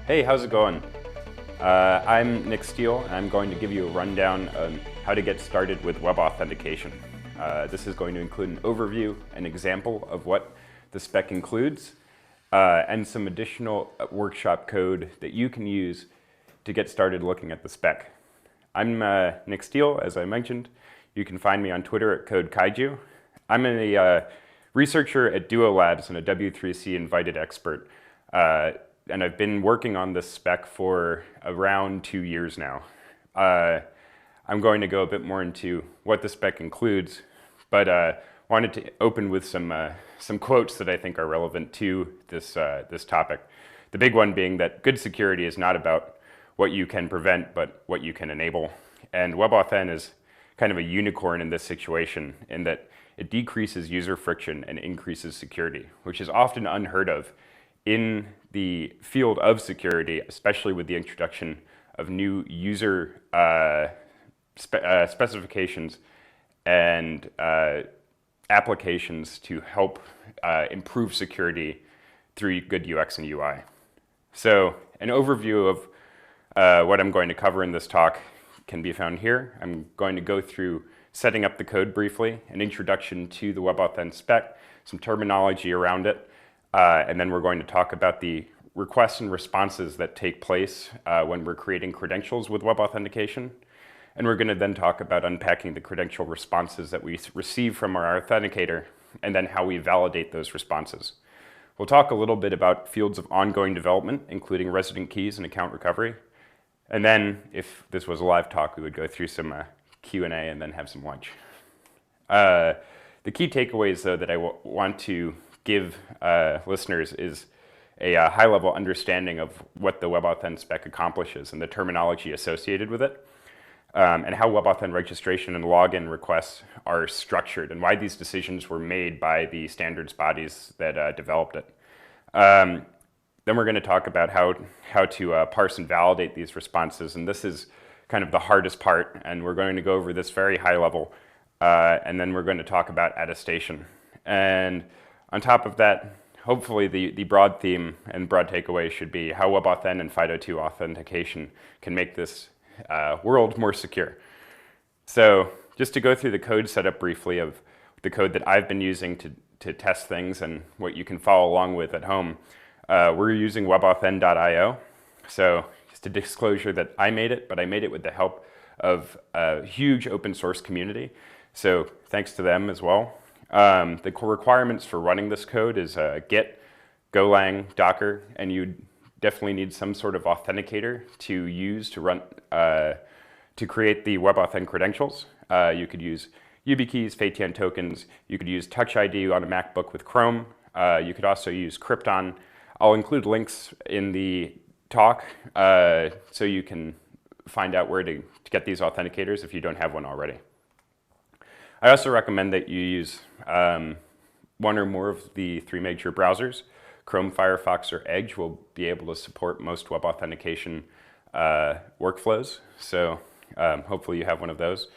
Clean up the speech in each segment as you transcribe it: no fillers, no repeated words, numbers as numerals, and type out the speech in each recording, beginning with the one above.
Hey, how's it going? I'm Nick Steele, and I'm going to give you a rundown on how to get started with web authentication. This is going to include an overview, an example of what the spec includes, and some additional workshop code that you can use to get started looking at the spec. I'm Nick Steele, as I mentioned. You can find me on Twitter at CodeKaiju. I'm a researcher at Duo Labs and a W3C invited expert. And I've been working on this spec for around 2 years now. I'm going to go a bit more into what the spec includes, but wanted to open with some quotes that I think are relevant to this topic. The big one being that good security is not about what you can prevent, but what you can enable. And WebAuthn is kind of a unicorn in this situation in that it decreases user friction and increases security, which is often unheard of in the field of security, especially with the introduction of new user specifications and applications to help improve security through good UX and UI. So an overview of what I'm going to cover in this talk can be found here. I'm going to go through setting up the code briefly, an introduction to the WebAuthn spec, some terminology around it, and then we're going to talk about the requests and responses that take place when we're creating credentials with web authentication. And we're going to then talk about unpacking the credential responses that we receive from our authenticator and then how we validate those responses. We'll talk a little bit about fields of ongoing development, including resident keys and account recovery. And then, if this was a live talk, we would go through some Q&A and then have some lunch. The key takeaways, though, that I want to give listeners is a high-level understanding of what the WebAuthn spec accomplishes and the terminology associated with it, and how WebAuthn registration and login requests are structured and why these decisions were made by the standards bodies that developed it. Then we're going to talk about how to parse and validate these responses, and this is kind of the hardest part, and we're going to go over this very high level, and then we're going to talk about attestation. And on top of that, hopefully the broad theme and broad takeaway should be how WebAuthn and FIDO2 authentication can make this world more secure. So just to go through the code setup briefly of the code that I've been using to test things and what you can follow along with at home, we're using WebAuthn.io. So just a disclosure that I made it, but I made it with the help of a huge open source community. So thanks to them as well. The core requirements for running this code is Git, Golang, Docker, and you definitely need some sort of authenticator to use to run to create the WebAuthn credentials. You could use YubiKeys, Fatian tokens. You could use Touch ID on a MacBook with Chrome. You could also use Krypton. I'll include links in the talk so you can find out where to get these authenticators if you don't have one already. I also recommend that you use one or more of the 3 major browsers. Chrome, Firefox, or Edge will be able to support most web authentication workflows. So hopefully you have one of those.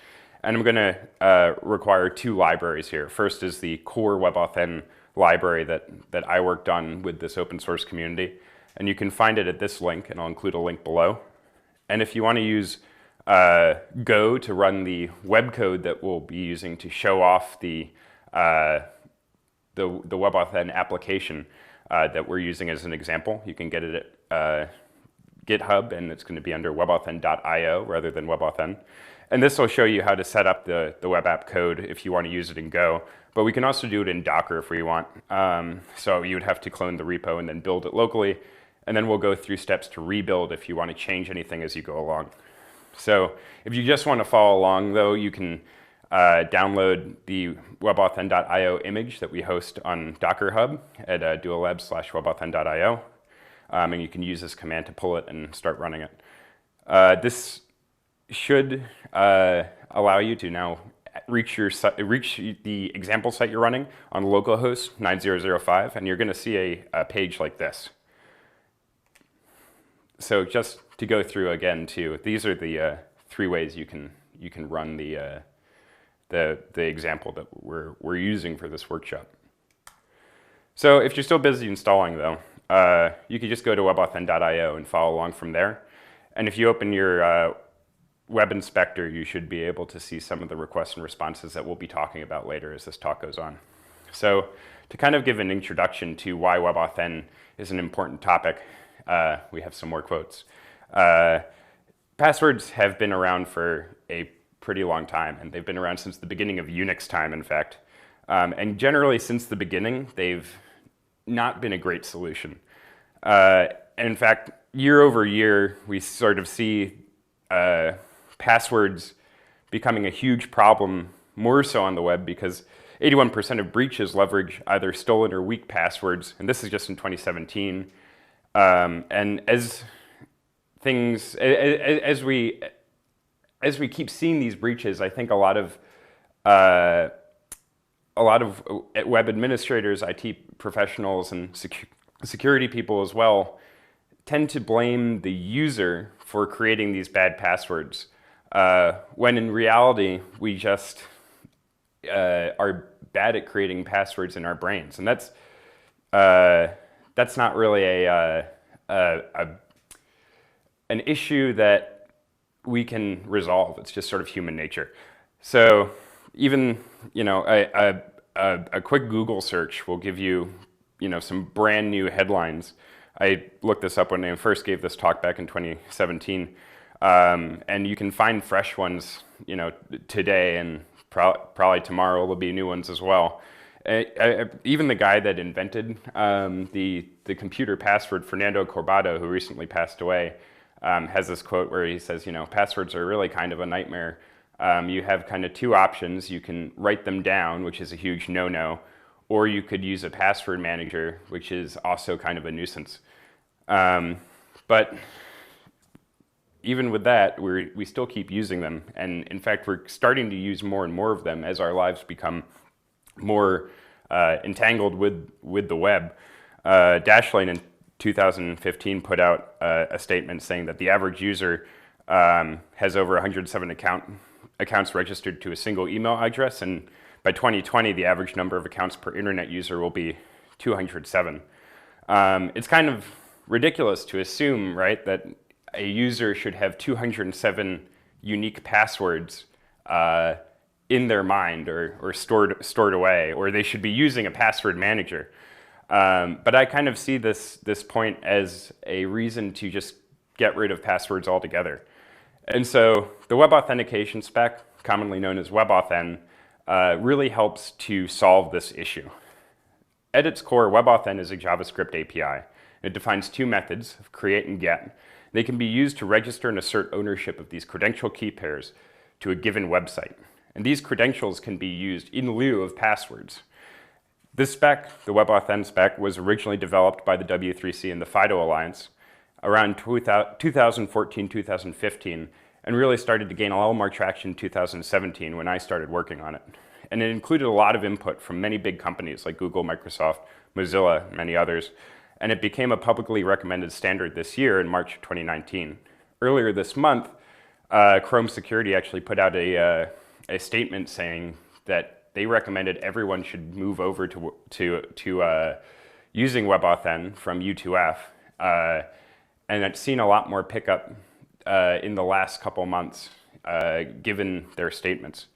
And I'm going to require 2 libraries here. First is the core WebAuthn library that I worked on with this open source community. And you can find it at this link, and I'll include a link below. And if you want to use Go to run the web code that we'll be using to show off the WebAuthn application that we're using as an example, you can get it at GitHub, and it's going to be under WebAuthn.io rather than WebAuthn. And this will show you how to set up the web app code if you want to use it in Go. But we can also do it in Docker if we want. So you would have to clone the repo and then build it locally. And then we'll go through steps to rebuild if you want to change anything as you go along. So if you just want to follow along, though, you can download the WebAuthn.io image that we host on Docker Hub at duolabs/WebAuthn.io. And you can use this command to pull it and start running it. This should allow you to now reach the example site you're running on localhost 9005, and you're going to see a page like this. So just to go through again, too, these are the 3 ways you can run the example that we're using for this workshop. So if you're still busy installing, though, you could just go to WebAuthn.io and follow along from there. And if you open your web inspector, you should be able to see some of the requests and responses that we'll be talking about later as this talk goes on. So to kind of give an introduction to why WebAuthn is an important topic, we have some more quotes. Passwords have been around for a pretty long time, and they've been around since the beginning of Unix time, in fact. And generally, since the beginning, they've not been a great solution. And in fact, year over year, we sort of see passwords becoming a huge problem, more so on the web, because 81% of breaches leverage either stolen or weak passwords, and this is just in 2017. And as we keep seeing these breaches, I think a lot of web administrators, IT professionals, and security people as well tend to blame the user for creating these bad passwords, when in reality we just are bad at creating passwords in our brains, and that's not really an issue that we can resolve. It's just sort of human nature. So even a quick Google search will give you some brand new headlines. I looked this up when I first gave this talk back in 2017, and you can find fresh ones today, and probably tomorrow there'll be new ones as well. Even the guy that invented the computer password, Fernando Corbato, who recently passed away, has this quote where he says, passwords are really kind of a nightmare. You have kind of two options. You can write them down, which is a huge no-no, or you could use a password manager, which is also kind of a nuisance. But even with that, we still keep using them. And in fact, we're starting to use more and more of them as our lives become more entangled with the web. Dashlane in 2015 put out a statement saying that the average user has over 107 accounts registered to a single email address, and by 2020, the average number of accounts per internet user will be 207. It's kind of ridiculous to assume, right, that a user should have 207 unique passwords in their mind or stored away, or they should be using a password manager. But I kind of see this point as a reason to just get rid of passwords altogether. And so the web authentication spec, commonly known as WebAuthn, really helps to solve this issue. At its core, WebAuthn is a JavaScript API. It defines two methods of create and get. They can be used to register and assert ownership of these credential key pairs to a given website. And these credentials can be used in lieu of passwords. This spec, the WebAuthn spec, was originally developed by the W3C and the FIDO Alliance around 2014-2015, and really started to gain a little more traction in 2017 when I started working on it. And it included a lot of input from many big companies like Google, Microsoft, Mozilla, and many others. And it became a publicly recommended standard this year in March 2019. Earlier this month, Chrome Security actually put out a statement saying that they recommended everyone should move over to using WebAuthn from U2F. And it's seen a lot more pickup in the last couple months, given their statements.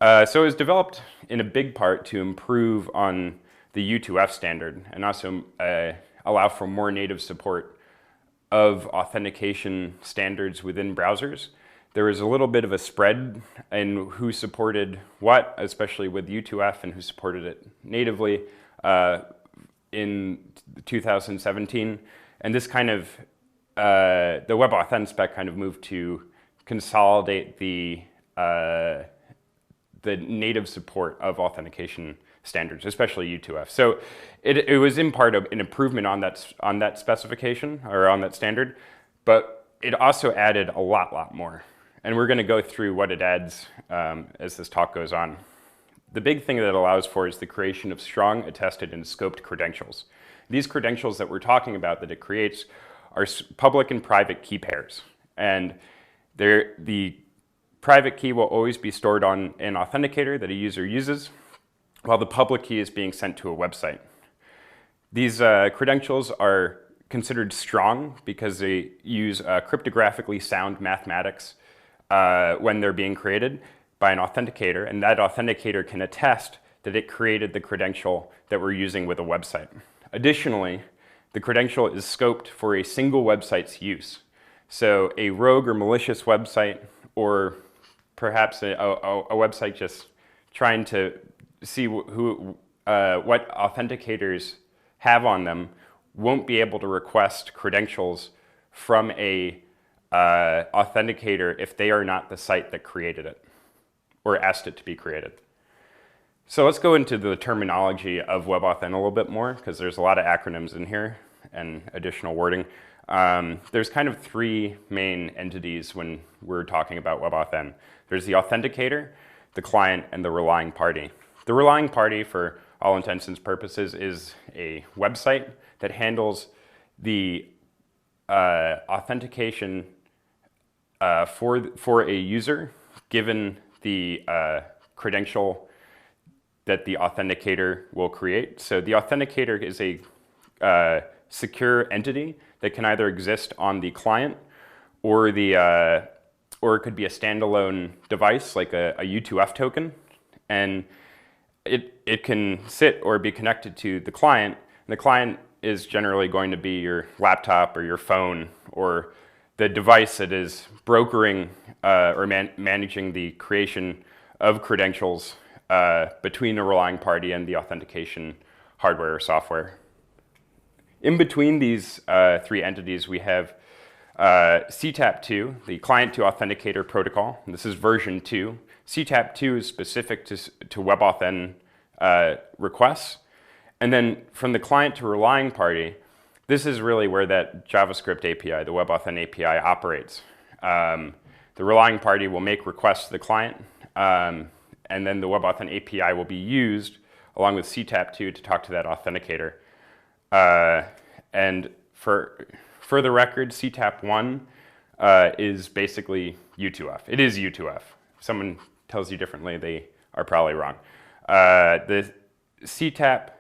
So it was developed in a big part to improve on the U2F standard and also allow for more native support of authentication standards within browsers. There was a little bit of a spread in who supported what, especially with U2F, and who supported it natively in 2017. And this kind of, the WebAuthn spec kind of moved to consolidate the native support of authentication standards, especially U2F. So it was in part an improvement on that specification, or on that standard, but it also added a lot more. And we're going to go through what it adds as this talk goes on. The big thing that it allows for is the creation of strong, attested, and scoped credentials. These credentials that we're talking about that it creates are public and private key pairs. And the private key will always be stored on an authenticator that a user uses, while the public key is being sent to a website. These credentials are considered strong because they use cryptographically sound mathematics when they're being created by an authenticator, and that authenticator can attest that it created the credential that we're using with a website. Additionally, the credential is scoped for a single website's use. So a rogue or malicious website, or perhaps a website just trying to see what authenticators have on them, won't be able to request credentials from a authenticator if they are not the site that created it or asked it to be created. So let's go into the terminology of WebAuthn a little bit more, because there's a lot of acronyms in here and additional wording. There's kind of three main entities when we're talking about WebAuthn. There's the authenticator, the client, and the relying party. The relying party, for all intents and purposes, is a website that handles the authentication for a user given the credential that the authenticator will create. So the authenticator is a secure entity that can either exist on the client or or it could be a standalone device like a U2F token, and it can sit or be connected to the client. And the client is generally going to be your laptop or your phone or the device that is brokering or managing the creation of credentials between the relying party and the authentication hardware or software. In between these three entities, we have CTAP2, the client to authenticator protocol. And this is version 2. CTAP2 is specific to WebAuthn requests. And then from the client to relying party, this is really where that JavaScript API, the WebAuthn API, operates. The relying party will make requests to the client, and then the WebAuthn API will be used along with CTAP2 to talk to that authenticator. And for the record, CTAP1 is basically U2F. It is U2F. If someone tells you differently, they are probably wrong. The CTAP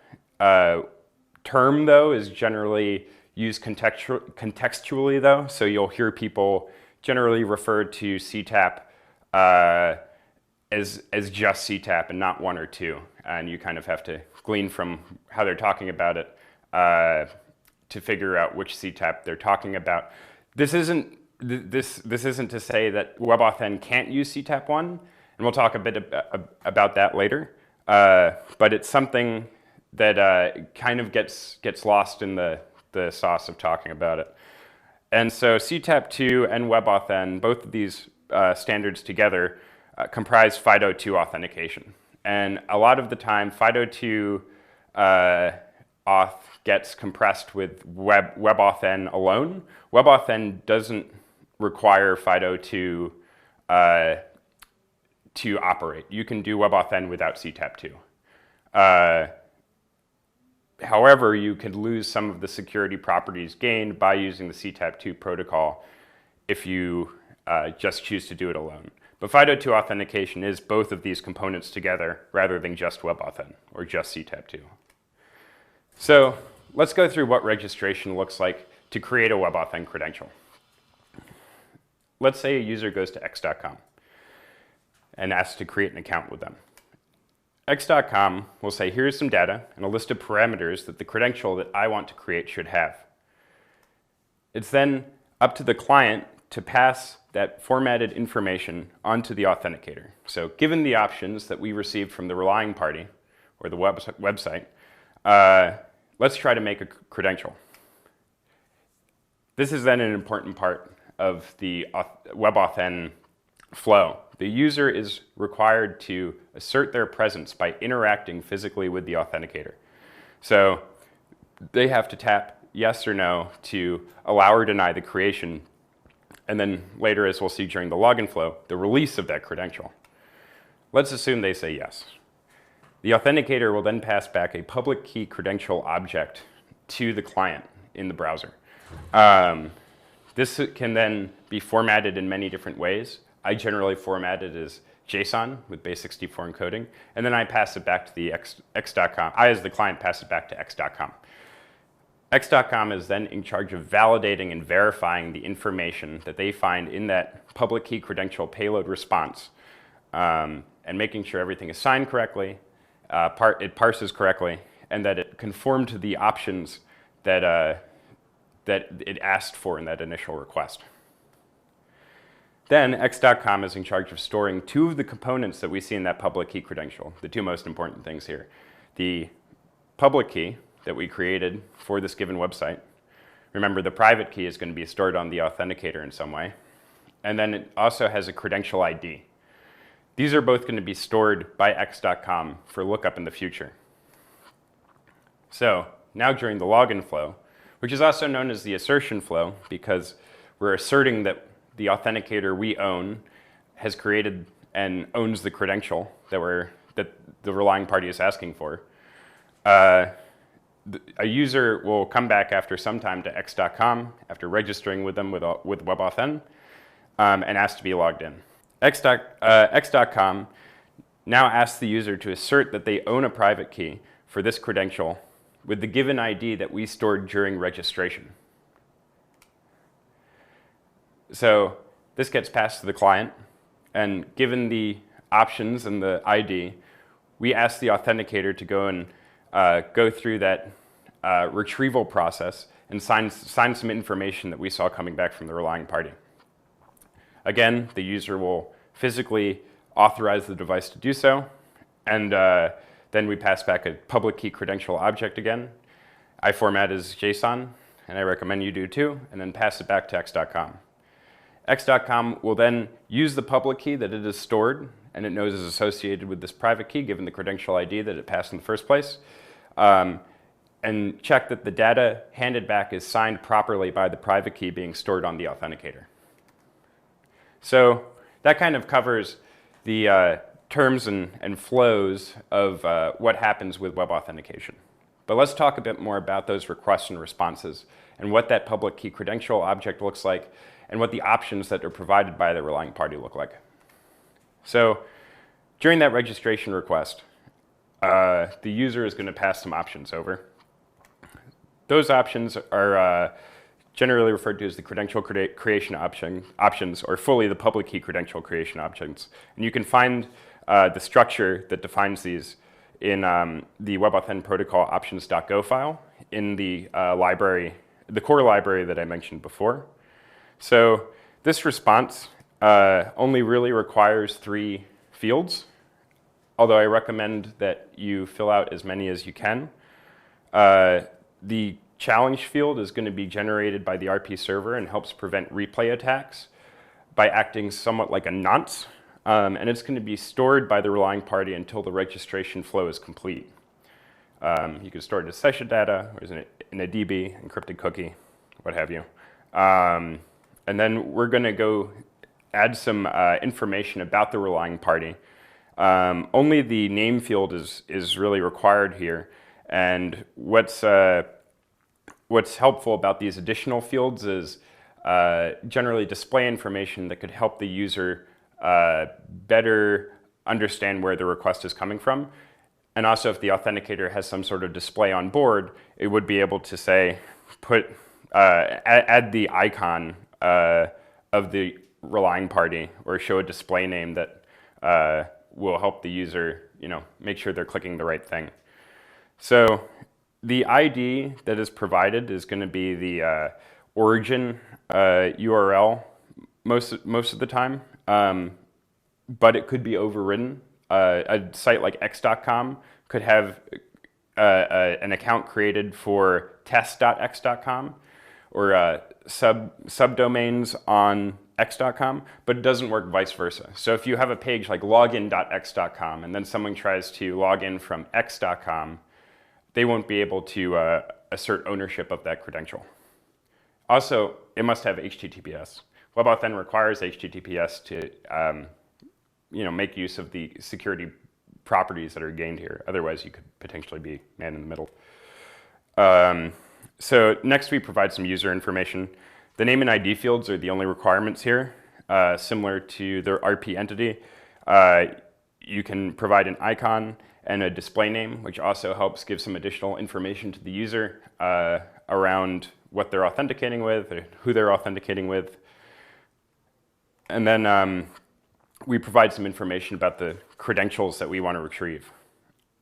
term, though, is generally used contextually, though. So you'll hear people generally refer to CTAP as just CTAP and not one or two. And you kind of have to glean from how they're talking about it to figure out which CTAP they're talking about. This isn't to say that WebAuthn can't use CTAP1, and we'll talk a bit about that later. But it's something that kind of gets lost in the sauce of talking about it. And so CTAP2 and WebAuthn, both of these standards together, comprise FIDO2 authentication. And a lot of the time, FIDO2 auth gets compressed with WebAuthn alone. WebAuthn doesn't require FIDO2 to operate. You can do WebAuthn without CTAP2. However, you could lose some of the security properties gained by using the CTAP2 protocol if you just choose to do it alone. But FIDO2 authentication is both of these components together rather than just WebAuthn or just CTAP2. So let's go through what registration looks like to create a WebAuthn credential. Let's say a user goes to x.com and asks to create an account with them. X.com will say, here's some data and a list of parameters that the credential that I want to create should have. It's then up to the client to pass that formatted information onto the authenticator. So given the options that we received from the relying party or the website, let's try to make a credential. This is then an important part of the WebAuthn flow. The user is required to assert their presence by interacting physically with the authenticator. So they have to tap yes or no to allow or deny the creation, and then later, as we'll see during the login flow, the release of that credential. Let's assume they say yes. The authenticator will then pass back a public key credential object to the client in the browser. This can then be formatted in many different ways. I generally format it as JSON with base64 encoding, and then I pass it back to the x.com. I, as the client, pass it back to x.com. X.com is then in charge of validating and verifying the information that they find in that public key credential payload response, and making sure everything is signed correctly, it parses correctly, and that it conformed to the options that it asked for in that initial request. Then X.com is in charge of storing two of the components that we see in that public key credential, the two most important things here. The public key that we created for this given website. Remember, the private key is going to be stored on the authenticator in some way. And then it also has a credential ID. These are both going to be stored by X.com for lookup in the future. So now during the login flow, which is also known as the assertion flow because we're asserting that the authenticator we own has created and owns the credential that the relying party is asking for, a user will come back after some time to X.com after registering with them with WebAuthn and ask to be logged in. X.com now asks the user to assert that they own a private key for this credential with the given ID that we stored during registration. So this gets passed to the client, and given the options and the ID, we ask the authenticator to go and go through that retrieval process and sign some information that we saw coming back from the relying party. Again, the user will physically authorize the device to do so, and then we pass back a public key credential object again. I format as JSON, and I recommend you do too, and then pass it back to X.com. X.com will then use the public key that it has stored and it knows is associated with this private key given the credential ID that it passed in the first place, and check that the data handed back is signed properly by the private key being stored on the authenticator. So that kind of covers the terms and flows of what happens with web authentication. But let's talk a bit more about those requests and responses and what that public key credential object looks like and what the options that are provided by the relying party look like. So during that registration request, the user is going to pass some options over. Those options are generally referred to as the credential creation options, or fully the public key credential creation options. And you can find the structure that defines these in the WebAuthn protocol options.go file in the library, the core library that I mentioned before. So this response only really requires 3 fields, although I recommend that you fill out as many as you can. The challenge field is going to be generated by the RP server and helps prevent replay attacks by acting somewhat like a nonce, and it's going to be stored by the relying party until the registration flow is complete. You can store it as session data, or in a DB, encrypted cookie, what have you. And then we're going to go add some information about the relying party. Only the name field is really required here, and what's helpful about these additional fields is generally display information that could help the user better understand where the request is coming from. And also, if the authenticator has some sort of display on board, it would be able to say, add the icon of the relying party, or show a display name that will help the user, make sure they're clicking the right thing. So the ID that is provided is going to be the origin URL most of the time, but it could be overridden. A site like x.com could have an account created for test.x.com or subdomains on x.com, but it doesn't work vice versa. So if you have a page like login.x.com and then someone tries to log in from x.com, they won't be able to assert ownership of that credential. Also, it must have HTTPS. WebAuthn requires HTTPS to make use of the security properties that are gained here. Otherwise, you could potentially be man in the middle. So next, we provide some user information. The name and ID fields are the only requirements here. Similar to the RP entity, you can provide an icon and a display name, which also helps give some additional information to the user around what they're authenticating with, or who they're authenticating with. And then we provide some information about the credentials that we want to retrieve.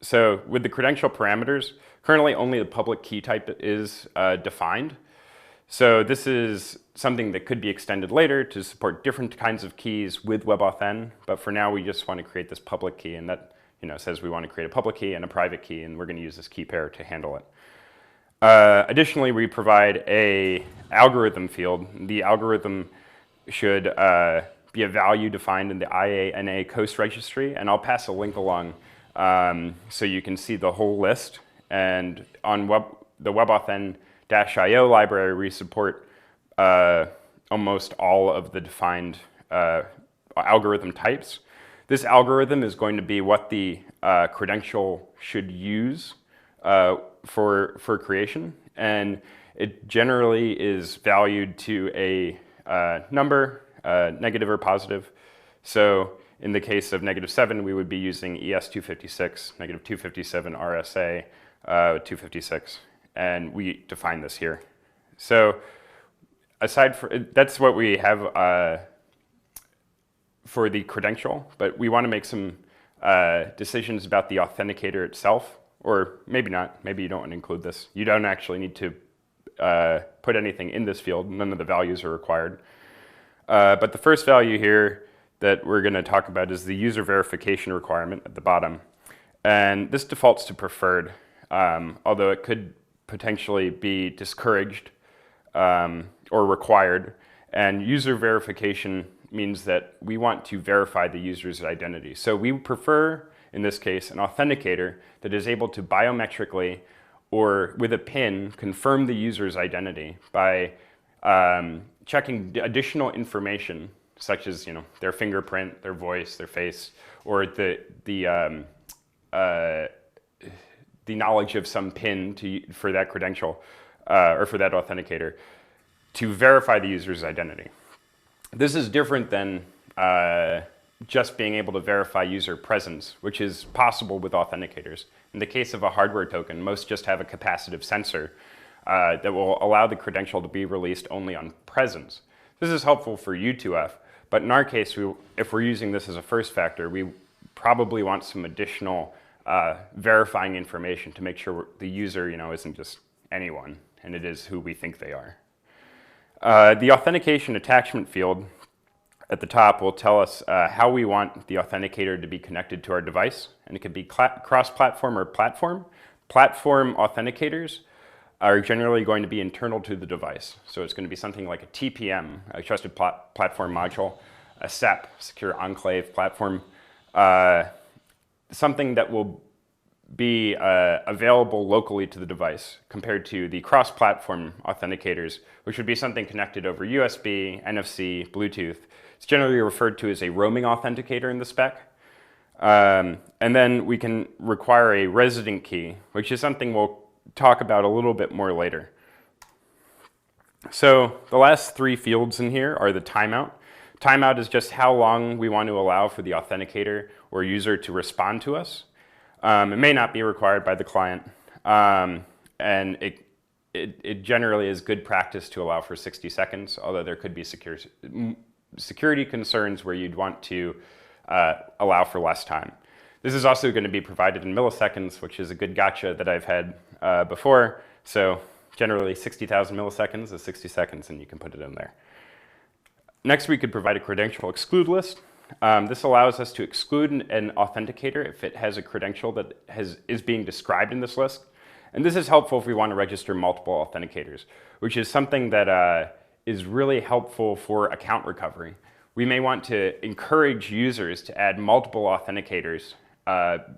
So with the credential parameters, currently only the public key type is defined. So this is something that could be extended later to support different kinds of keys with WebAuthn, but for now we just want to create this public key, and that says we want to create a public key and a private key, and we're going to use this key pair to handle it. Additionally, we provide a algorithm field. The algorithm should be a value defined in the IANA COAST registry, and I'll pass a link along so you can see the whole list. And on the WebAuthn-IO library, we support almost all of the defined algorithm types. This algorithm is going to be what the credential should use for creation, and it generally is valued to a number, negative or positive. So in the case of -7, we would be using ES256, -257 RSA 256, and we define this here. So that's what we have for the credential, but we want to make some decisions about the authenticator itself, or maybe not. Maybe you don't want to include this. You don't actually need to put anything in this field. None of the values are required. But the first value here that we're going to talk about is the user verification requirement at the bottom. And this defaults to preferred, although it could potentially be discouraged or required. And user verification means that we want to verify the user's identity. So we prefer, in this case, an authenticator that is able to biometrically or with a PIN confirm the user's identity by checking additional information such as their fingerprint, their voice, their face, or the knowledge of some PIN for that credential or for that authenticator to verify the user's identity. This is different than just being able to verify user presence, which is possible with authenticators. In the case of a hardware token, most just have a capacitive sensor that will allow the credential to be released only on presence. This is helpful for U2F, but in our case, if we're using this as a first factor, we probably want some additional verifying information to make sure the user isn't just anyone, and it is who we think they are. The authentication attachment field at the top will tell us how we want the authenticator to be connected to our device, and it could be cross-platform or platform. Platform authenticators are generally going to be internal to the device. So it's going to be something like a TPM, a Trusted Platform Module, a SEP, Secure Enclave Platform, something that will be available locally to the device compared to the cross-platform authenticators, which would be something connected over USB, NFC, Bluetooth. It's generally referred to as a roaming authenticator in the spec. And then we can require a resident key, which is something we'll talk about a little bit more later. So the last three fields in here are the timeout. Timeout is just how long we want to allow for the authenticator or user to respond to us. It may not be required by the client, and it generally is good practice to allow for 60 seconds, although there could be security concerns where you'd want to allow for less time. This is also going to be provided in milliseconds, which is a good gotcha that I've had before. So generally 60,000 milliseconds is 60 seconds, and you can put it in there. Next, we could provide a credential exclude list. This allows us to exclude an authenticator if it has a credential that is being described in this list. And this is helpful if we want to register multiple authenticators, which is something that is really helpful for account recovery. We may want to encourage users to add multiple authenticators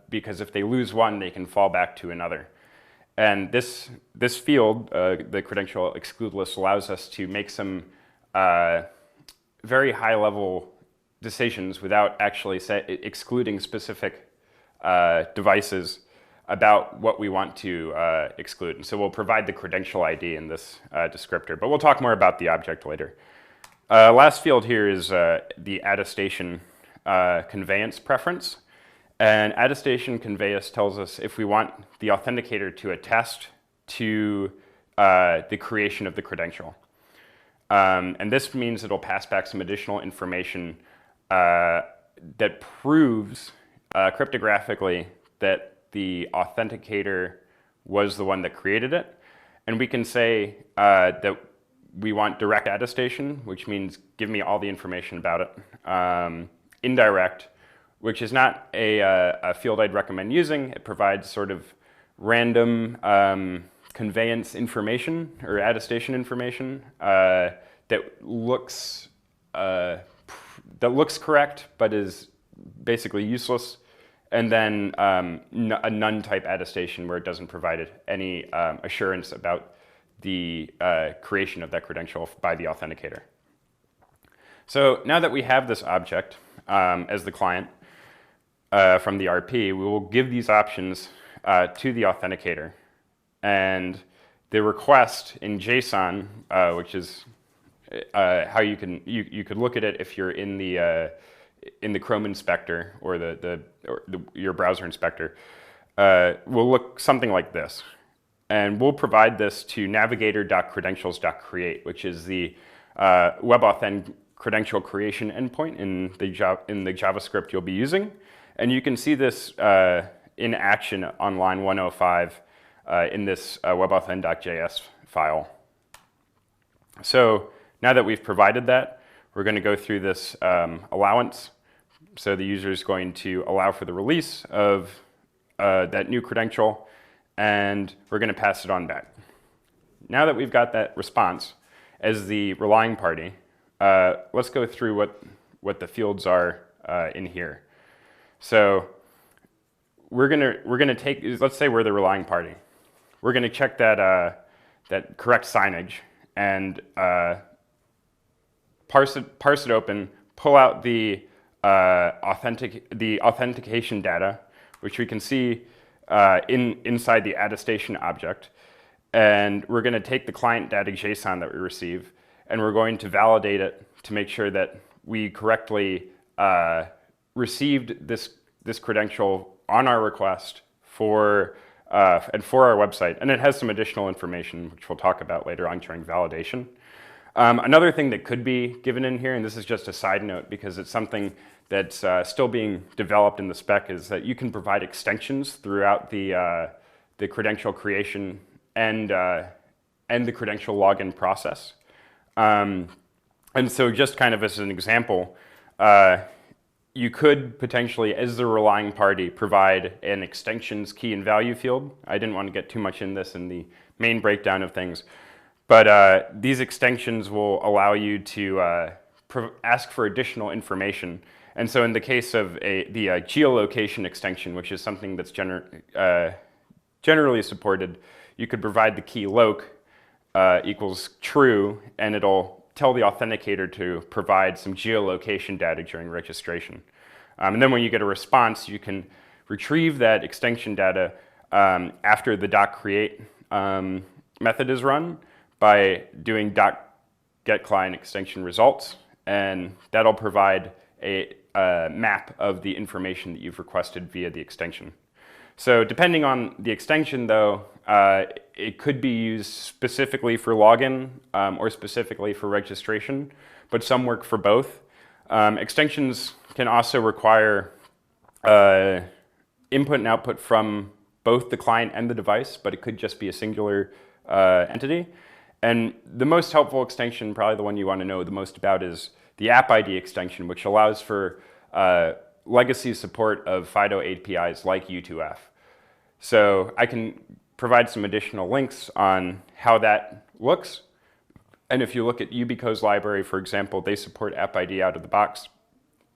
because if they lose one, they can fall back to another. And this field, the credential exclude list, allows us to make some very high-level decisions without actually excluding specific devices about what we want to exclude. And so we'll provide the credential ID in this descriptor, but we'll talk more about the object later. Last field here is the attestation conveyance preference. And attestation conveyance tells us if we want the authenticator to attest to the creation of the credential. And this means it'll pass back some additional information that proves cryptographically that the authenticator was the one that created it. And we can say that we want direct attestation, which means give me all the information about it. Indirect, which is not a field I'd recommend using. It provides sort of random conveyance information or attestation information that looks correct but is basically useless. And then a none type attestation where it doesn't provide any assurance about the creation of that credential by the authenticator. So now that we have this object as the client from the RP, we will give these options to the authenticator. And the request in JSON, which is how you could look at it if you're in the Chrome inspector or your browser inspector, will look something like this. And we'll provide this to navigator.credentials.create, which is the WebAuthn credential creation endpoint in the JavaScript you'll be using. And you can see this in action on line 105 in this WebAuthn.js file. So now that we've provided that, we're going to go through this allowance. So the user is going to allow for the release of that new credential, and we're going to pass it on back. Now that we've got that response as the relying party, let's go through what the fields are in here. So we're gonna take, let's say we're the relying party. We're gonna check that that correct signage and parse it open, pull out the authentication data, which we can see inside the attestation object, and we're going to take the client data JSON that we receive, and we're going to validate it to make sure that we correctly received this credential on our request for our website, and it has some additional information which we'll talk about later on during validation. Another thing that could be given in here, and this is just a side note because it's something that's still being developed in the spec, is that you can provide extensions throughout the credential creation and the credential login process. And so just kind of as an example, you could potentially, as the relying party, provide an extensions key and value field. I didn't want to get too much in this in the main breakdown of things, but these extensions will allow you to ask for additional information. And so in the case of the geolocation extension, which is something that's generally supported, you could provide the key loc equals true, and it'll tell the authenticator to provide some geolocation data during registration. And then when you get a response, you can retrieve that extension data after the .create method is run by doing .getClient extension results, and that'll provide a map of the information that you've requested via the extension. So depending on the extension, though, it could be used specifically for login or specifically for registration, but some work for both. Extensions can also require input and output from both the client and the device, but it could just be a singular entity. And the most helpful extension, probably the one you want to know the most about, is the App ID extension, which allows for legacy support of FIDO APIs like U2F. So I can provide some additional links on how that looks. And if you look at Ubico's library, for example, they support App ID out of the box.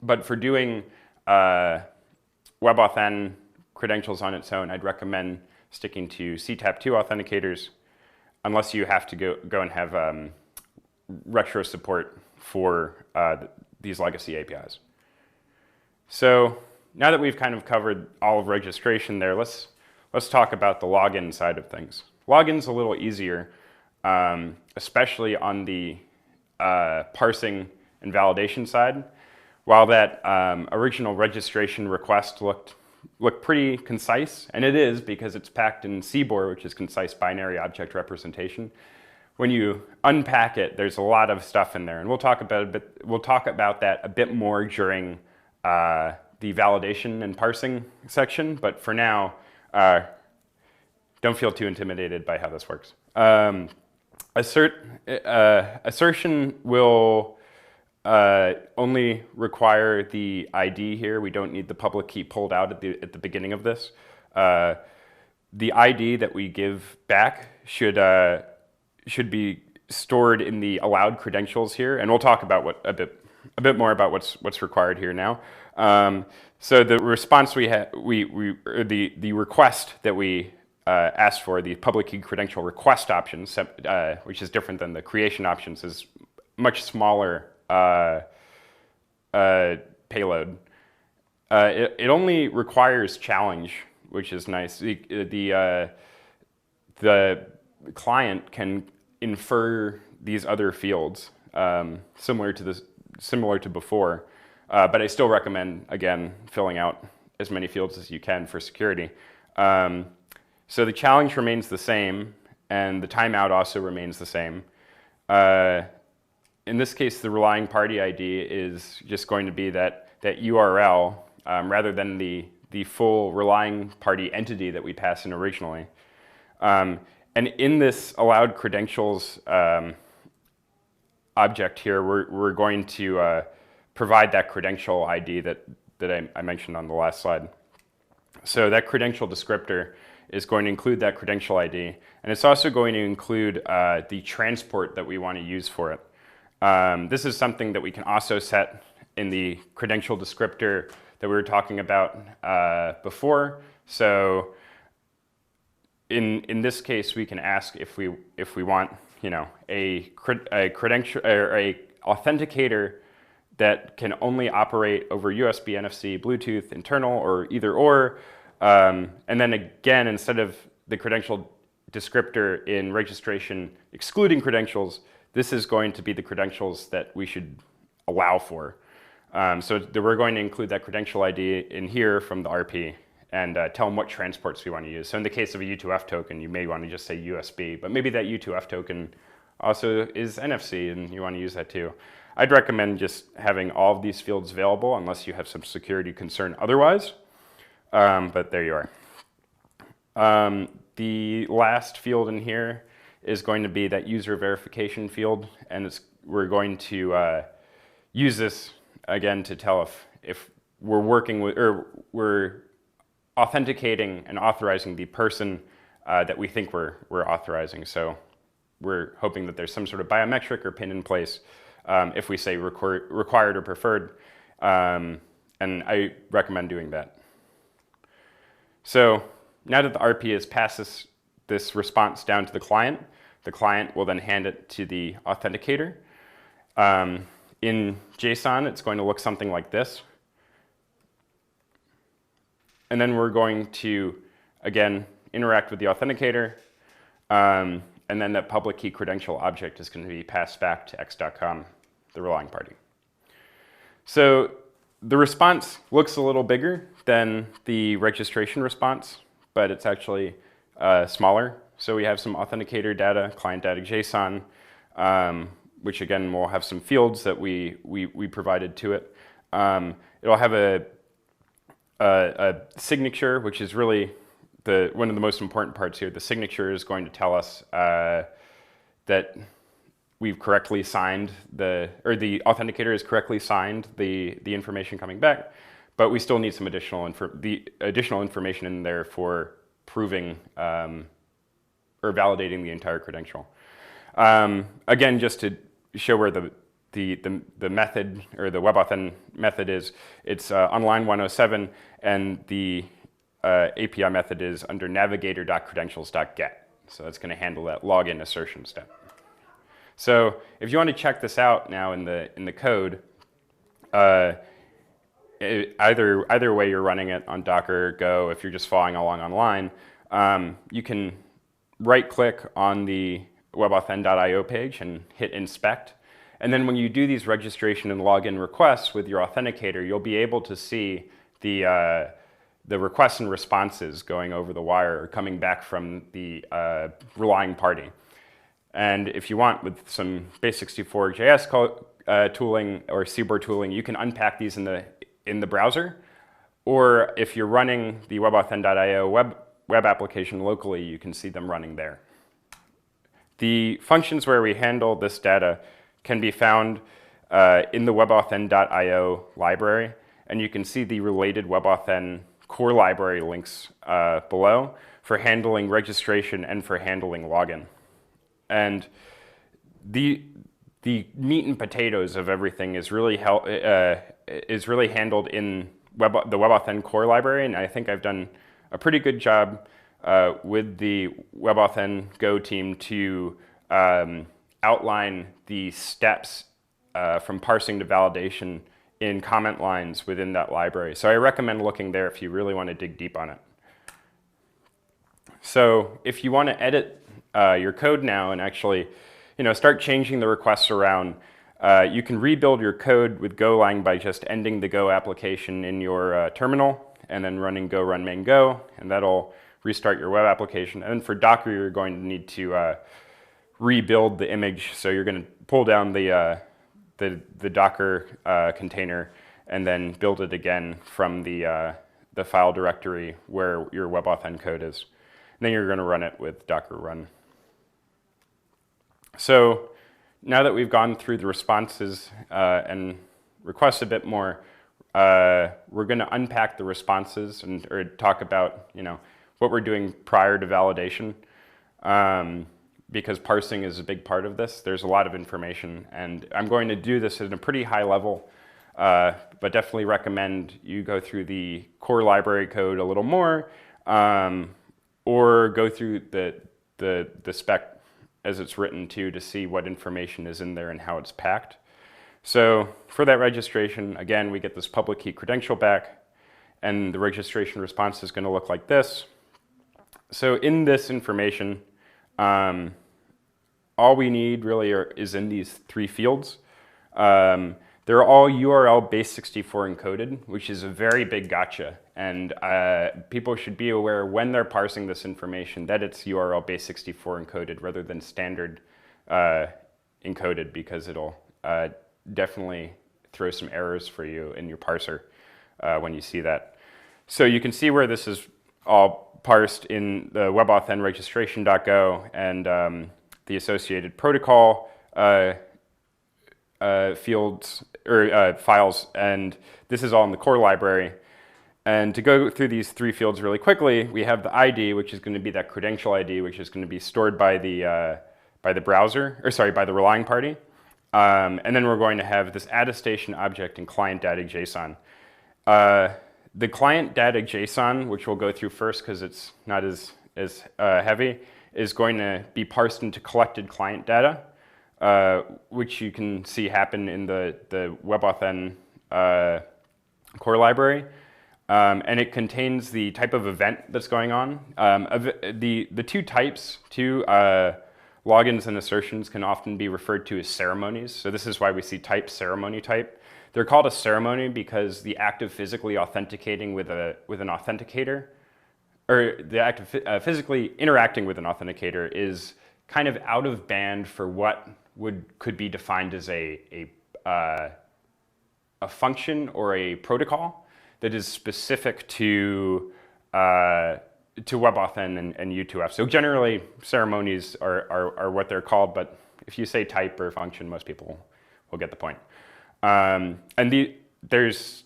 But for doing WebAuthn credentials on its own, I'd recommend sticking to CTAP2 authenticators, unless you have to go and have retro support for these legacy APIs. So now that we've kind of covered all of registration there, let's talk about the login side of things. Login's a little easier, especially on the parsing and validation side. While that original registration request looked look pretty concise, and it is because it's packed in CBOR, which is concise binary object representation. When you unpack it, there's a lot of stuff in there, and we'll talk about that a bit more during the validation and parsing section. But for now, don't feel too intimidated by how this works. Assertion will only require the ID here. We don't need the public key pulled out at the beginning of this. The ID that we give back should be stored in the allowed credentials here, and we'll talk about a bit more about what's required here now. So the response the request that we asked for, the public key credential request options, which is different than the creation options, is much smaller payload. It only requires challenge, which is nice. The client can infer these other fields, similar to before, but I still recommend, again, filling out as many fields as you can for security. So the challenge remains the same, and the timeout also remains the same. In this case, the relying party ID is just going to be that URL rather than the full relying party entity that we passed in originally. And in this allowed credentials object here, we're going to provide that credential ID that I mentioned on the last slide. So that credential descriptor is going to include that credential ID, and it's also going to include the transport that we want to use for it. This is something that we can also set in the credential descriptor that we were talking about before. So in this case, we can ask if we want, a credential or a authenticator that can only operate over USB, NFC, Bluetooth, internal, or either or. And then again, instead of the credential descriptor in registration excluding credentials, this is going to be the credentials that we should allow for. So we're going to include that credential ID in here from the RP and tell them what transports we want to use. So in the case of a U2F token, you may want to just say USB, but maybe that U2F token also is NFC and you want to use that too. I'd recommend just having all of these fields available unless you have some security concern otherwise. But there you are. The last field in here is going to be that user verification field, and we're going to use this again to tell if we're working with, or we're authenticating and authorizing the person that we think we're authorizing. So we're hoping that there's some sort of biometric or PIN in place if we say required or preferred, and I recommend doing that. So now that the RP has passed this response down to the client will then hand it to the authenticator. In JSON, it's going to look something like this. And then we're going to, again, interact with the authenticator, and then that public key credential object is going to be passed back to x.com, the relying party. So the response looks a little bigger than the registration response, but it's actually smaller. So we have some authenticator data, client data JSON, which again will have some fields that we provided to it. It'll have a signature, which is really one of the most important parts here. The signature is going to tell us that we've correctly signed the authenticator has correctly signed the information coming back, but we still need some additional information in there for proving or validating the entire credential. Again, just to show where the method or the WebAuthn method is, it's on line 107, and the API method is under navigator.credentials.get. So that's going to handle that login assertion step. So if you want to check this out now in the code, either way you're running it on Docker, Go, if you're just following along online, you can right-click on the WebAuthn.io page and hit inspect. And then when you do these registration and login requests with your authenticator, you'll be able to see the the requests and responses going over the wire are coming back from the relying party. And if you want, with some base64 JS tooling or CBOR tooling, you can unpack these in the browser. Or if you're running the WebAuthn.io web application locally, you can see them running there. The functions where we handle this data can be found in the WebAuthn.io library, and you can see the related WebAuthn core library links below for handling registration and for handling login. And the meat and potatoes of everything is really handled in the WebAuthn core library, and I think I've done a pretty good job with the WebAuthn Go team to outline the steps from parsing to validation in comment lines within that library. So I recommend looking there if you really want to dig deep on it. So if you want to edit your code now and actually start changing the requests around, you can rebuild your code with Golang by just ending the Go application in your terminal and then running go run main go, and that'll restart your web application. And then for Docker, you're going to need to rebuild the image. So you're going to pull down the Docker container and then build it again from the file directory where your WebAuthn code is. And then you're going to run it with Docker run. So now that we've gone through the responses and requests a bit more, we're going to unpack the responses or talk about what we're doing prior to validation, because parsing is a big part of this. There's a lot of information, and I'm going to do this at a pretty high level, but definitely recommend you go through the core library code a little more, or go through the spec as it's written to see what information is in there and how it's packed. So for that registration, again, we get this public key credential back, and the registration response is going to look like this. So in this information, all we need really is in these three fields. They're all URL base64 encoded, which is a very big gotcha. And people should be aware when they're parsing this information that it's URL base64 encoded rather than standard encoded, because it'll definitely throw some errors for you in your parser when you see that. So you can see where this is all parsed in the WebAuthn registration.go and the associated protocol fields or files, and this is all in the core library. And to go through these three fields really quickly, we have the ID, which is going to be that credential ID, which is going to be stored by the browser, or sorry, by the relying party. And then we're going to have this attestation object and client data JSON. The client data JSON, which we'll go through first because it's not as heavy, is going to be parsed into collected client data, which you can see happen in the WebAuthn core library. And it contains the type of event that's going on. The two types, logins and assertions, can often be referred to as ceremonies. So this is why we see type, ceremony type. They're called a ceremony because the act of physically authenticating with an authenticator, or the act of physically interacting with an authenticator, is kind of out of band for what could be defined as a function or a protocol that is specific to WebAuthn and U2F. So generally, ceremonies are what they're called, but if you say type or function, most people will get the point. And there's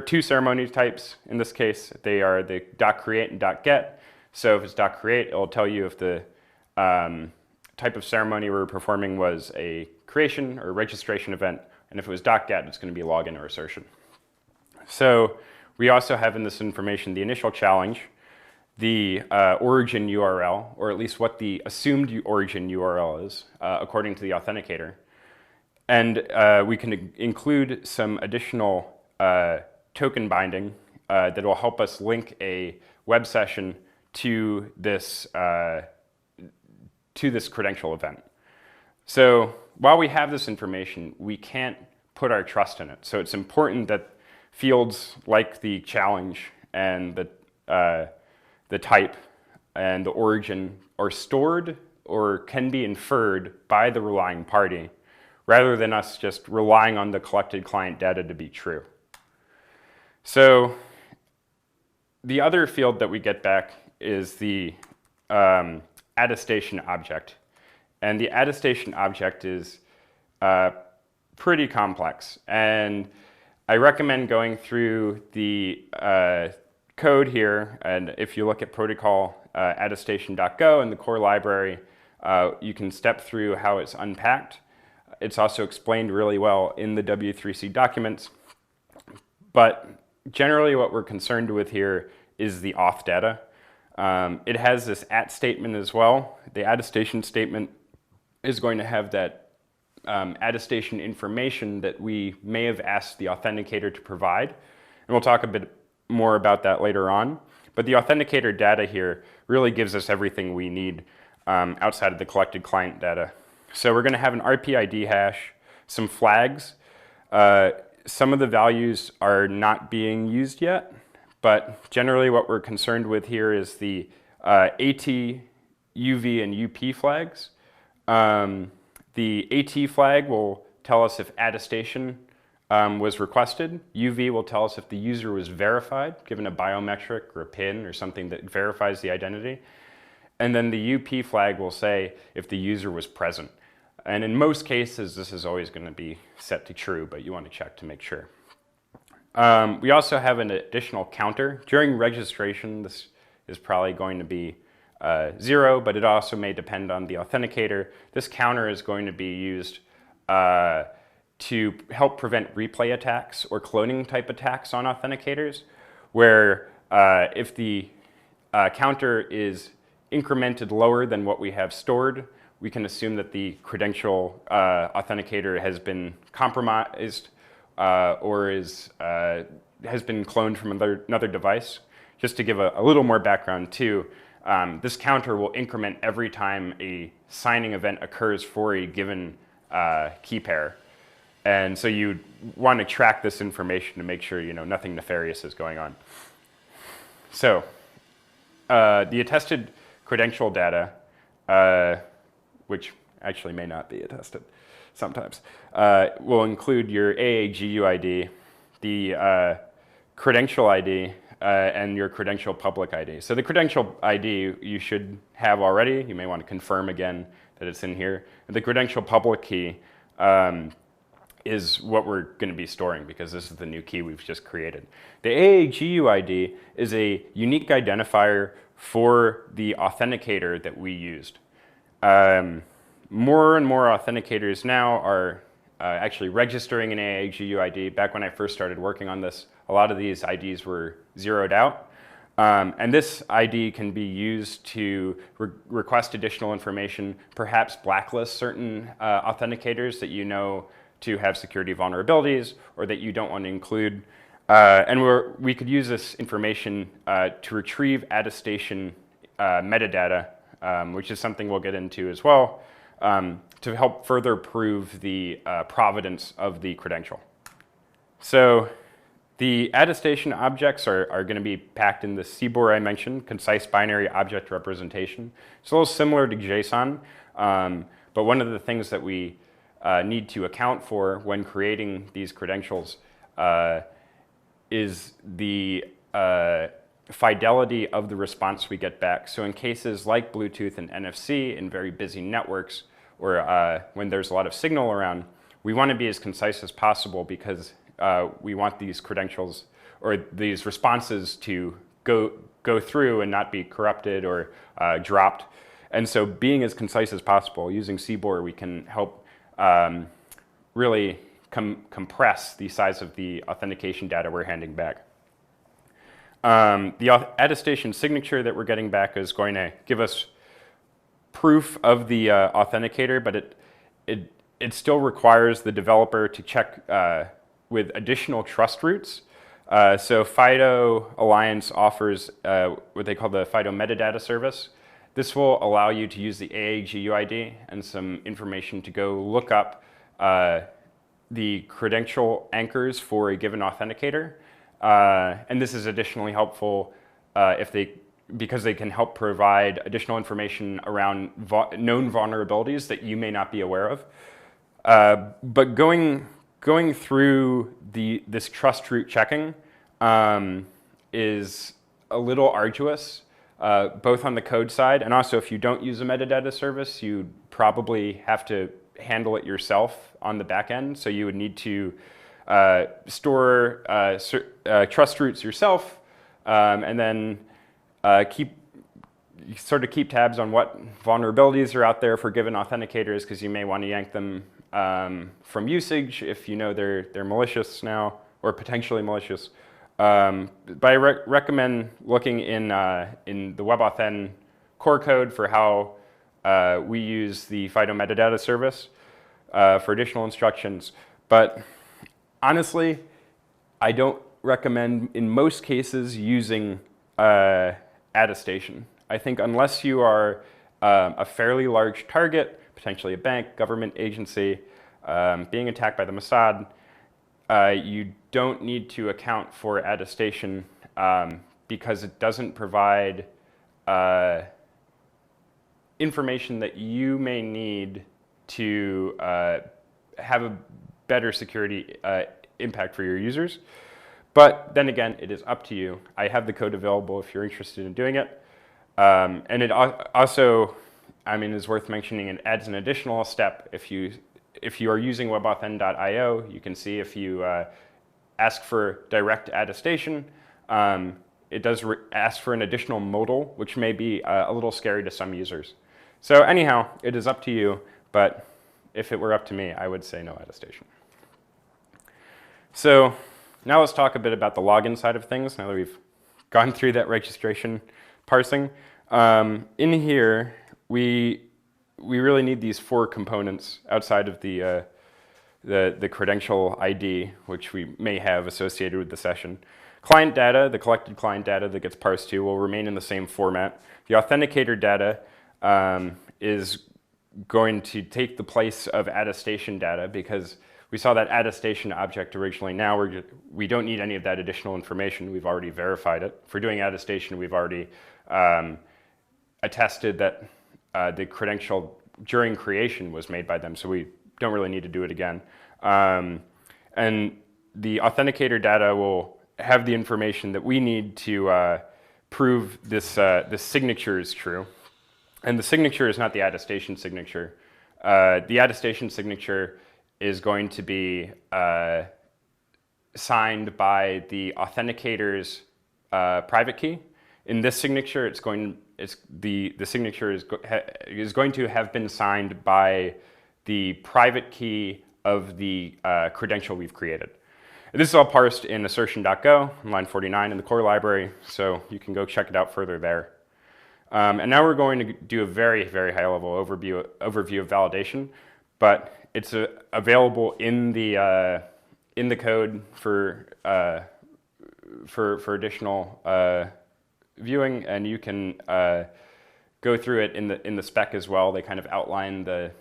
two ceremony types in this case. They are the .create and .get. So if it's .create, it'll tell you if the type of ceremony we're performing was a creation or registration event, and if it was .get, it's going to be login or assertion. So we also have in this information the initial challenge, the origin URL, or at least what the assumed origin URL is, according to the authenticator. And we can include some additional token binding that will help us link a web session to this credential event. So while we have this information, we can't put our trust in it. So it's important that fields like the challenge and the type and the origin are stored or can be inferred by the relying party, rather than us just relying on the collected client data to be true. So the other field that we get back is the attestation object. And the attestation object is pretty complex. And I recommend going through the code here. And if you look at protocol attestation.go in the core library, you can step through how it's unpacked. It's also explained really well in the W3C documents. But generally what we're concerned with here is the auth data. It has this at statement as well. The attestation statement is going to have that attestation information that we may have asked the authenticator to provide. And we'll talk a bit more about that later on. But the authenticator data here really gives us everything we need outside of the collected client data. So we're going to have an RPID hash, some flags. Some of the values are not being used yet, but generally what we're concerned with here is the AT, UV, and UP flags. The AT flag will tell us if attestation was requested. UV will tell us if the user was verified, given a biometric or a PIN or something that verifies the identity. And then the UP flag will say if the user was present. And in most cases, this is always going to be set to true, but you want to check to make sure. We also have an additional counter. During registration, this is probably going to be 0, but it also may depend on the authenticator. This counter is going to be used to help prevent replay attacks or cloning type attacks on authenticators, where if the counter is incremented lower than what we have stored, we can assume that the credential authenticator has been compromised or has been cloned from another device. Just to give a little more background too, this counter will increment every time a signing event occurs for a given key pair. And so you want to track this information to make sure nothing nefarious is going on. So the attested credential data, which actually may not be attested sometimes, will include your AAGUID, the credential ID, and your credential public ID. So the credential ID you should have already. You may want to confirm again that it's in here. And the credential public key is what we're going to be storing because this is the new key we've just created. The AAGUID is a unique identifier for the authenticator that we used. More and more authenticators now are actually registering an AAGUID. Back when I first started working on this, a lot of these IDs were zeroed out. And this ID can be used to request additional information, perhaps blacklist certain authenticators that you know to have security vulnerabilities or that you don't want to include. And we could use this information to retrieve attestation metadata, which is something we'll get into as well, to help further prove the provenance of the credential. So the attestation objects are going to be packed in the CBOR I mentioned, concise binary object representation. It's a little similar to JSON, but one of the things that we need to account for when creating these credentials is the fidelity of the response we get back. So in cases like Bluetooth and NFC in very busy networks, or when there's a lot of signal around, we want to be as concise as possible because we want these credentials or these responses to go through and not be corrupted or dropped. And so being as concise as possible, using CBOR, we can help really compress the size of the authentication data we're handing back. The attestation signature that we're getting back is going to give us proof of the authenticator, but it still requires the developer to check with additional trust roots. So FIDO Alliance offers what they call the FIDO metadata service. This will allow you to use the AAGUID and some information to go look up the credential anchors for a given authenticator. And this is additionally helpful because they can help provide additional information around known vulnerabilities that you may not be aware of. But going through this trust root checking is a little arduous, both on the code side, and also if you don't use a metadata service, you probably have to handle it yourself on the back end. So you would need to store trust roots yourself, and then keep tabs on what vulnerabilities are out there for given authenticators, because you may want to yank them from usage if you know they're malicious now or potentially malicious. But I recommend looking in the WebAuthn core code for how we use the FIDO metadata service for additional instructions. But honestly, I don't recommend in most cases using attestation. I think unless you are a fairly large target, potentially a bank, government agency, being attacked by the Mossad, you don't need to account for attestation because it doesn't provide information that you may need to have a better security impact for your users. But then again, it is up to you. I have the code available if you're interested in doing it. And it also, is worth mentioning, it adds an additional step. If you are using WebAuthn.io, you can see if you ask for direct attestation, it does ask for an additional modal, which may be a little scary to some users. So anyhow, it is up to you, but if it were up to me, I would say no attestation. So now let's talk a bit about the login side of things, now that we've gone through that registration parsing. In here, we really need these 4 components outside of the credential ID, which we may have associated with the session. Client data, the collected client data that gets parsed to, will remain in the same format. The authenticator data is going to take the place of attestation data because we saw that attestation object originally. Now we don't need any of that additional information. We've already verified it. For doing attestation, we've already attested that the credential during creation was made by them, so we don't really need to do it again. And the authenticator data will have the information that we need to prove this signature is true. And the signature is not the attestation signature. The attestation signature is going to be signed by the authenticator's private key. In this signature, the signature is going to have been signed by the private key of the credential we've created. This is all parsed in assertion.go, line 49 in the core library, so you can go check it out further there. And now we're going to do a very, very high-level overview of validation, but it's available in the code for additional viewing, and you can go through it in the spec as well. They kind of outline the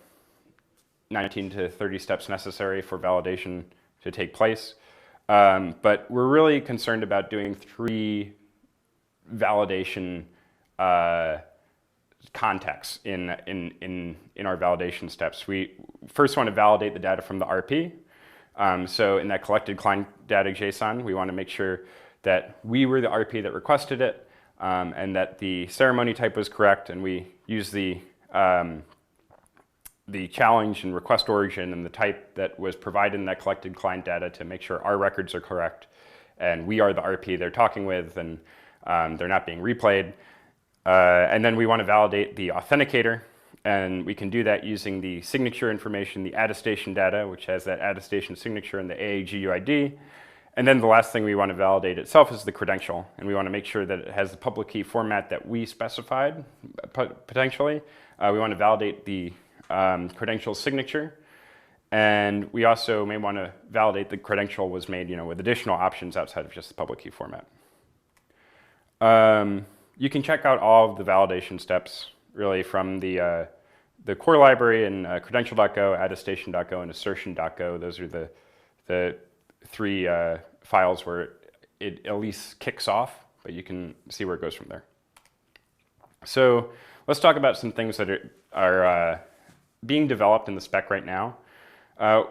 19 to 30 steps necessary for validation to take place. But we're really concerned about doing 3 validation contexts in our validation steps. We first want to validate the data from the RP. So in that collected client data JSON, we want to make sure that we were the RP that requested it, and that the ceremony type was correct, and we use the challenge and request origin and the type that was provided in that collected client data to make sure our records are correct, and we are the RP they're talking with, and they're not being replayed. And then we want to validate the authenticator, and we can do that using the signature information, the attestation data, which has that attestation signature and the AAGUID. And then the last thing we want to validate itself is the credential, and we want to make sure that it has the public key format that we specified, potentially. We want to validate the credential signature, and we also may want to validate the credential was made, with additional options outside of just the public key format. You can check out all of the validation steps really from the core library in credential.go, attestation.go, and assertion.go. Those are the 3 files where it at least kicks off but you can see where it goes from there. So let's talk about some things that are being developed in the spec right now.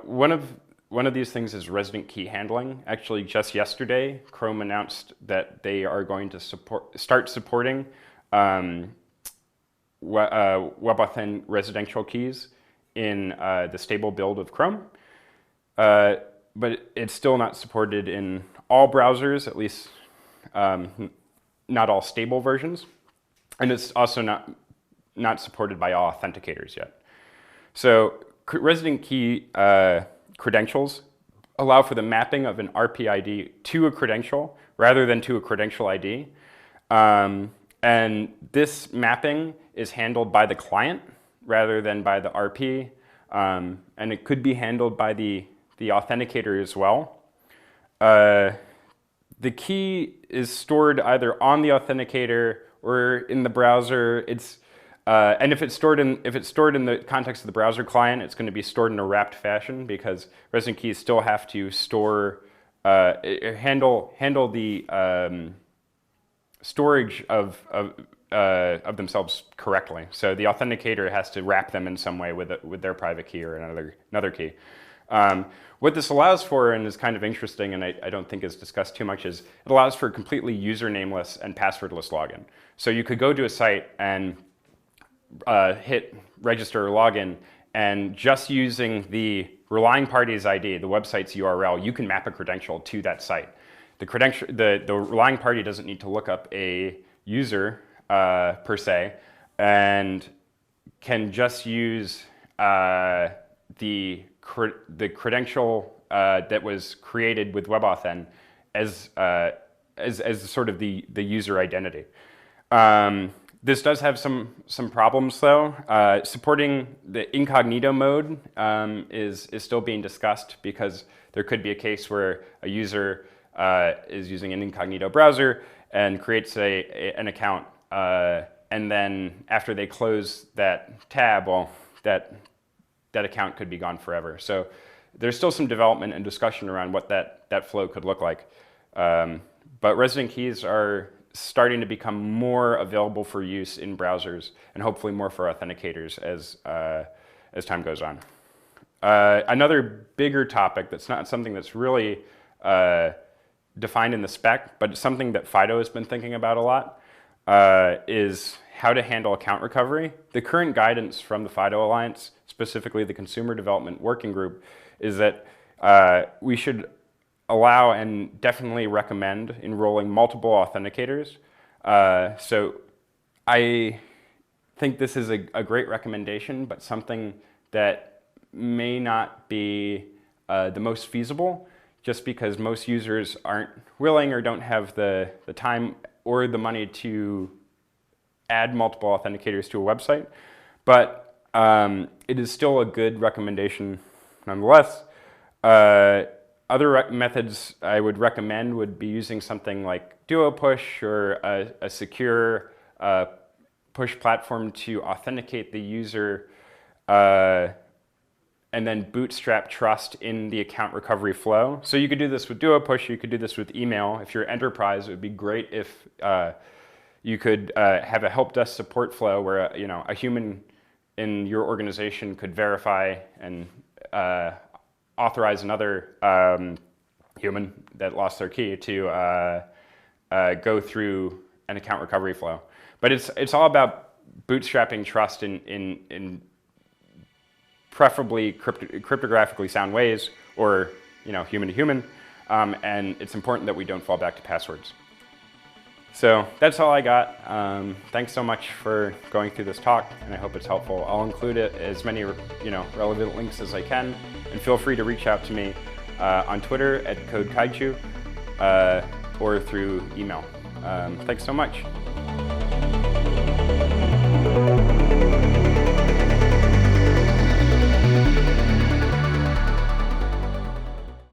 One of these things is resident key handling. Actually, just yesterday, Chrome announced that they are going to start supporting WebAuthn residential keys in the stable build of Chrome. But it's still not supported in all browsers, at least not all stable versions. And it's also not supported by all authenticators yet. So resident key credentials allow for the mapping of an RP ID to a credential rather than to a credential ID. And this mapping is handled by the client rather than by the RP. And it could be handled by the authenticator as well. The key is stored either on the authenticator or in the browser. And if it's stored in the context of the browser client, it's going to be stored in a wrapped fashion because resident keys still have to store handle the storage of themselves correctly. So the authenticator has to wrap them in some way with their private key or another key. What this allows for, and is kind of interesting, and I don't think is discussed too much, is it allows for completely usernameless and passwordless login. So you could go to a site and hit register or login, and just using the relying party's ID, the website's URL, you can map a credential to that site. The relying party doesn't need to look up a user per se, and can just use the credential that was created with WebAuthn as sort of the user identity. This does have some problems though. Supporting the incognito mode is still being discussed because there could be a case where a user is using an incognito browser and creates an account, and then after they close that tab, well, that account could be gone forever. So there's still some development and discussion around what that flow could look like. But resident keys are starting to become more available for use in browsers, and hopefully more for authenticators as time goes on. Another bigger topic that's not something that's really defined in the spec, but it's something that FIDO has been thinking about a lot, is how to handle account recovery. The current guidance from the FIDO Alliance, specifically the Consumer Development Working Group, is that we should allow and definitely recommend enrolling multiple authenticators. So I think this is a great recommendation, but something that may not be the most feasible, just because most users aren't willing or don't have the time or the money to add multiple authenticators to a website. But it is still a good recommendation nonetheless. Other methods I would recommend would be using something like Duo Push or a secure push platform to authenticate the user and then bootstrap trust in the account recovery flow. So you could do this with Duo Push, you could do this with email. If you're enterprise, it would be great if you could have a help desk support flow where a human in your organization could verify and authorize another human that lost their key to go through an account recovery flow. But it's all about bootstrapping trust in preferably cryptographically sound ways, or human to human, and it's important that we don't fall back to passwords. So that's all I got. Thanks so much for going through this talk, and I hope it's helpful. I'll include as many relevant links as I can, and feel free to reach out to me on Twitter @CodeKaichu or through email. Thanks so much.